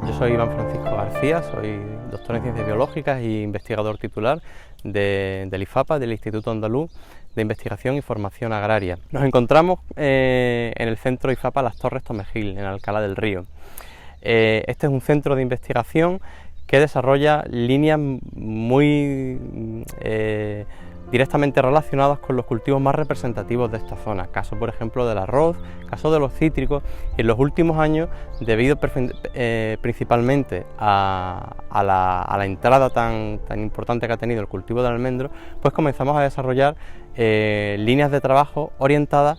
Yo soy Iván Francisco García, soy doctor en Ciencias Biológicas e investigador titular del IFAPA, del Instituto Andaluz de Investigación y Formación Agraria. Nos encontramos en el centro IFAPA Las Torres Tomejil, en Alcalá del Río. Este es un centro de investigación que desarrolla líneas muy directamente relacionadas con los cultivos más representativos de esta zona, caso por ejemplo del arroz, caso de los cítricos, y en los últimos años, debido principalmente a la entrada tan importante que ha tenido el cultivo del almendro, pues comenzamos a desarrollar líneas de trabajo orientadas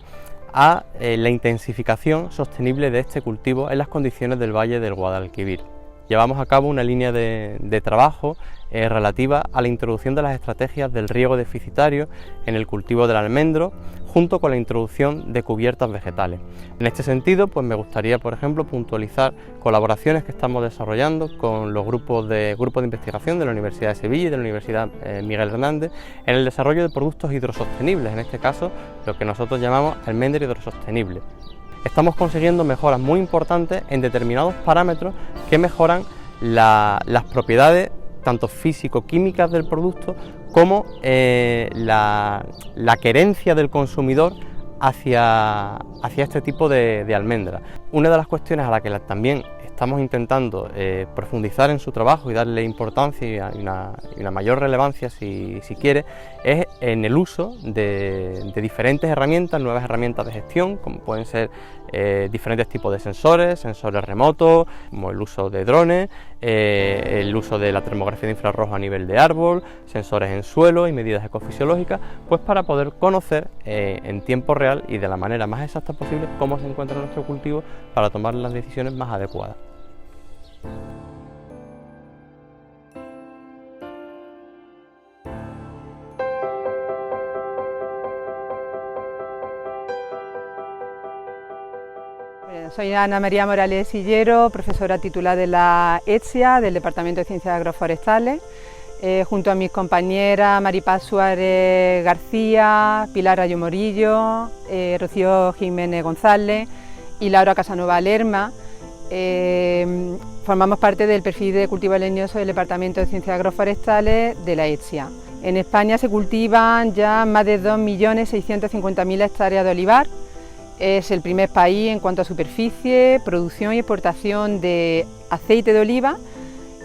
a la intensificación sostenible de este cultivo en las condiciones del Valle del Guadalquivir. Llevamos a cabo una línea de trabajo relativa a la introducción de las estrategias del riego deficitario en el cultivo del almendro, junto con la introducción de cubiertas vegetales. En este sentido, pues me gustaría, por ejemplo, puntualizar colaboraciones que estamos desarrollando con los grupos de investigación de la Universidad de Sevilla y de la Universidad Miguel Hernández en el desarrollo de productos hidrosostenibles, en este caso lo que nosotros llamamos almendro hidrosostenible. Estamos consiguiendo mejoras muy importantes en determinados parámetros que mejoran las propiedades tanto físico-químicas del producto como la querencia del consumidor hacia este tipo de almendra. Una de las cuestiones a la que también estamos intentando profundizar en su trabajo y darle importancia y una mayor relevancia, si quiere, es en el uso de diferentes herramientas, nuevas herramientas de gestión, como pueden ser diferentes tipos de sensores remotos, como el uso de drones, el uso de la termografía de infrarrojo a nivel de árbol, sensores en suelo y medidas ecofisiológicas, pues para poder conocer en tiempo real y de la manera más exacta posible cómo se encuentra nuestro cultivo para tomar las decisiones más adecuadas. Soy Ana María Morales Sillero, profesora titular de la ETSIA, del Departamento de Ciencias Agroforestales, junto a mis compañeras Maripaz Suárez García, Pilar Rayo Morillo, Rocío Jiménez González y Laura Casanova Lerma. Formamos parte del perfil de cultivo leñoso del Departamento de Ciencias Agroforestales de la ETSIA. En España se cultivan ya más de 2.650.000 hectáreas de olivar. Es el primer país en cuanto a superficie, producción y exportación de aceite de oliva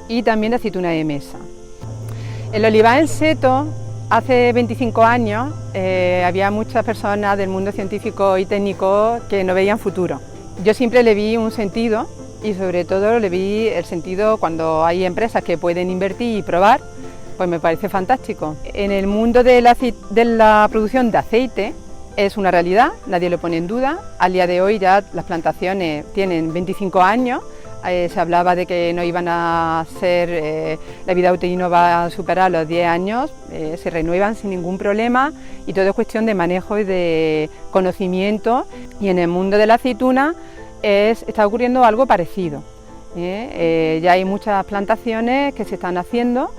y también de aceituna de mesa. El olivar en seto, hace 25 años, había muchas personas del mundo científico y técnico que no veían futuro. Yo siempre le vi un sentido y sobre todo le vi el sentido cuando hay empresas que pueden invertir y probar, pues me parece fantástico. En el mundo de la producción de aceite, es una realidad, nadie lo pone en duda. Al día de hoy ya las plantaciones tienen 25 años, se hablaba de que no iban a ser, la vida útil no va a superar los 10 años, se renuevan sin ningún problema y todo es cuestión de manejo y de conocimiento. Y en el mundo de la aceituna está ocurriendo algo parecido. Ya hay muchas plantaciones que se están haciendo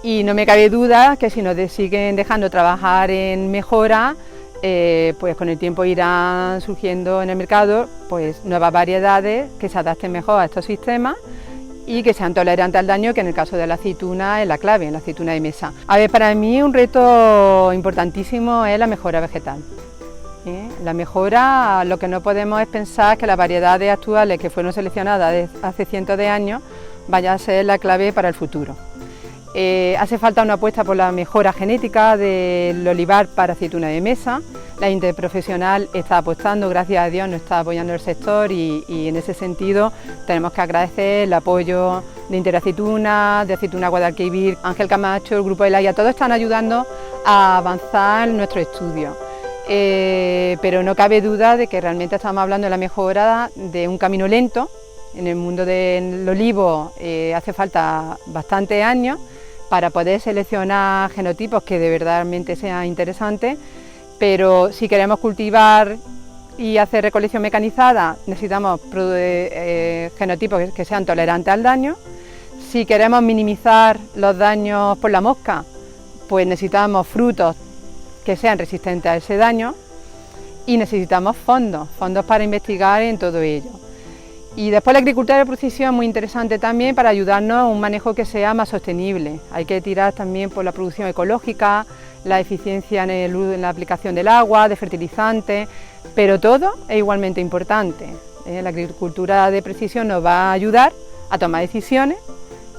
y no me cabe duda que si nos siguen dejando trabajar en mejora, pues con el tiempo irán surgiendo en el mercado pues nuevas variedades que se adapten mejor a estos sistemas y que sean tolerantes al daño, que en el caso de la aceituna es la clave, en la aceituna de mesa. A ver, para mí un reto importantísimo es la mejora vegetal. La mejora, lo que no podemos es pensar que las variedades actuales que fueron seleccionadas hace cientos de años vaya a ser la clave para el futuro. Hace falta una apuesta por la mejora genética del olivar para aceituna de mesa. La interprofesional está apostando, gracias a Dios nos está apoyando el sector y en ese sentido tenemos que agradecer el apoyo de Interaceituna, de Aceituna Guadalquivir, Ángel Camacho, el grupo de Laia, todos están ayudando a avanzar nuestro estudio. pero no cabe duda de que realmente estamos hablando de la mejora de un camino lento. En el mundo del olivo hace falta bastantes años para poder seleccionar genotipos que de verdad sean interesantes, pero si queremos cultivar y hacer recolección mecanizada necesitamos genotipos que sean tolerantes al daño. Si queremos minimizar los daños por la mosca, pues necesitamos frutos que sean resistentes a ese daño y necesitamos fondos para investigar en todo ello. Y después la agricultura de precisión es muy interesante también para ayudarnos a un manejo que sea más sostenible. Hay que tirar también por la producción ecológica, la eficiencia en la aplicación del agua, de fertilizantes, pero todo es igualmente importante. La agricultura de precisión nos va a ayudar a tomar decisiones,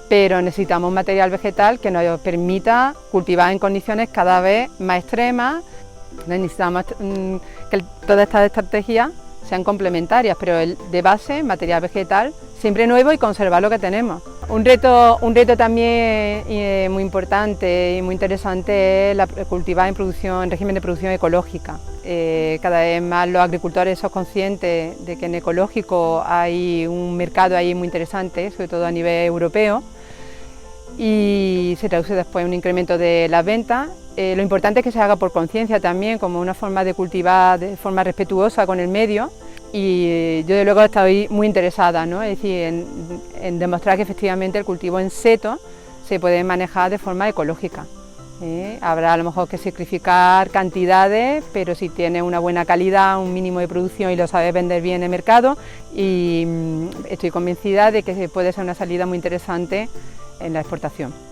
pero necesitamos un material vegetal que nos permita cultivar en condiciones cada vez más extremas. Necesitamos que todas estas estrategias sean complementarias, pero de base, material vegetal, siempre nuevo y conservar lo que tenemos. Un reto también muy importante y muy interesante es cultivar en régimen de producción ecológica. Cada vez más los agricultores son conscientes de que en ecológico hay un mercado ahí muy interesante, sobre todo a nivel europeo, y se traduce después en un incremento de las ventas. Lo importante es que se haga por conciencia también, como una forma de cultivar de forma respetuosa con el medio, y yo de luego estoy muy interesada, ¿no? Es decir, en demostrar que efectivamente el cultivo en seto se puede manejar de forma ecológica. Habrá a lo mejor que sacrificar cantidades, pero si tiene una buena calidad, un mínimo de producción y lo sabes vender bien en el mercado, y estoy convencida de que puede ser una salida muy interesante en la exportación.